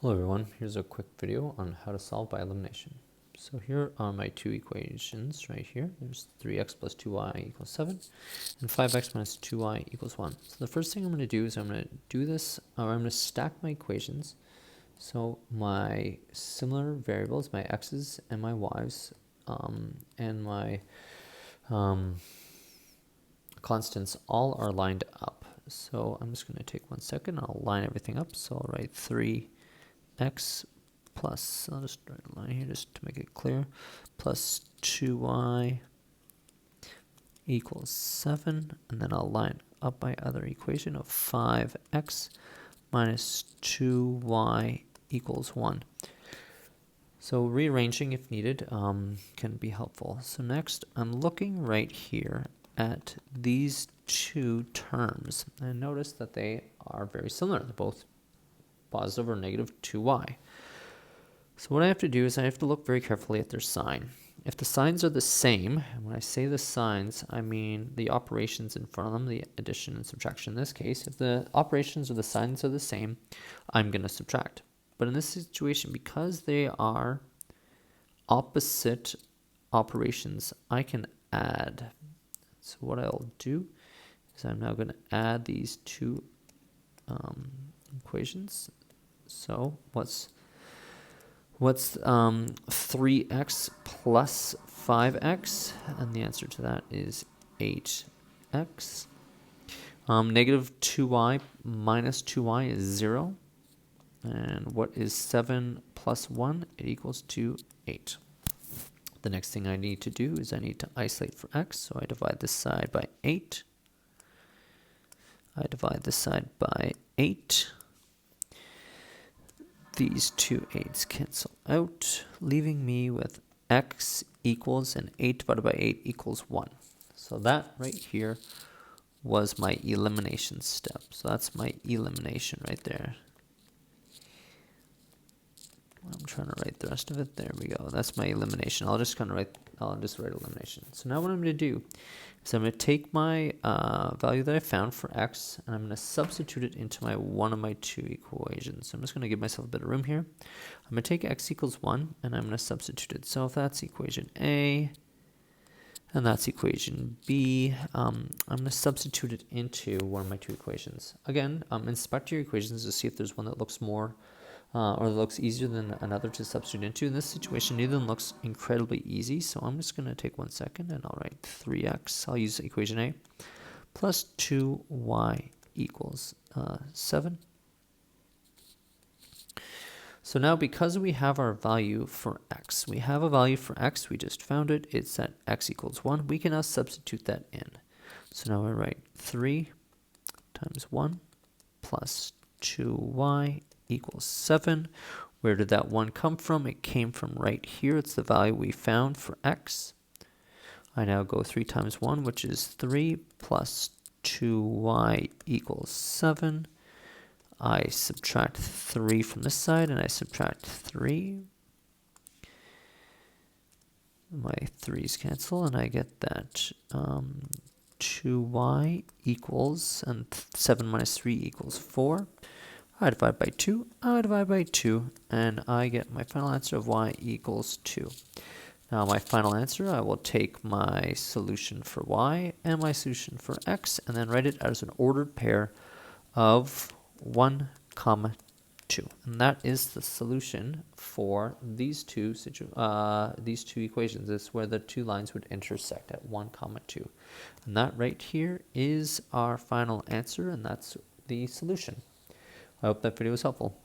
Hello everyone, here's a quick video on how to solve by elimination. So here are my two equations right here. There's 3x plus 2y equals 7 and 5x minus 2y equals 1. So the first thing I'm going to do is I'm going to do this, or I'm going to stack my equations. So my similar variables, my x's and my y's, and my constants all are lined up. So I'm just going to take 1 second, I'll line everything up. So I'll write 3x plus, I'll just write a line here just to make it clear, plus 2y equals 7, and then I'll line up my other equation of 5x minus 2y equals 1. So rearranging if needed can be helpful. So next I'm looking right here at these two terms, and notice that they are very similar. They're both positive or negative 2y. So what I have to do is I have to look very carefully at their sign. If the signs are the same, and when I say the signs, I mean the operations in front of them, the addition and subtraction in this case. If the operations or the signs are the same, I'm going to subtract. But in this situation, because they are opposite operations, I can add. So what I'll do is I'm now going to add these two equations. So what's 3x plus 5x? And the answer to that is 8x. Negative 2y minus 2y is 0. And what is 7 plus 1? It equals to 8. The next thing I need to do is I need to isolate for x. So I divide this side by 8. I divide this side by 8. These two 8's cancel out, leaving me with x equals, and 8 divided by 8 equals 1. So that right here was my elimination step. So that's my elimination right there. I'm trying to write the rest of it. There we go. That's my elimination. I'll just write elimination. So now what I'm going to do is I'm going to take my value that I found for x, and I'm going to substitute it into one of my two equations. So I'm just going to give myself a bit of room here. I'm going to take x equals 1, and I'm going to substitute it. So if that's equation A, and that's equation B, I'm going to substitute it into one of my two equations. Again, inspect your equations to see if there's one that looks more or looks easier than another to substitute into. In this situation, neither of them looks incredibly easy, so I'm just going to take 1 second and I'll write 3x, I'll use equation A, plus 2y equals 7. So now because we have our value for x, we just found it, it's at x equals 1, we can now substitute that in. So now I write 3 times 1 plus 2y equals 7. Where did that 1 come from? It came from right here. It's the value we found for x. I now go 3 times 1, which is 3, plus 2y equals 7. I subtract 3 from this side, and I subtract 3. My 3's cancel, and I get that 2y equals, and 7 minus 3 equals 4. I divide by 2, I divide by 2, and I get my final answer of y equals 2. Now my final answer, I will take my solution for y and my solution for x, and then write it as an ordered pair of 1, 2. And that is the solution for these two equations. This is where the two lines would intersect at 1, 2. And that right here is our final answer, and that's the solution. I hope that video was helpful.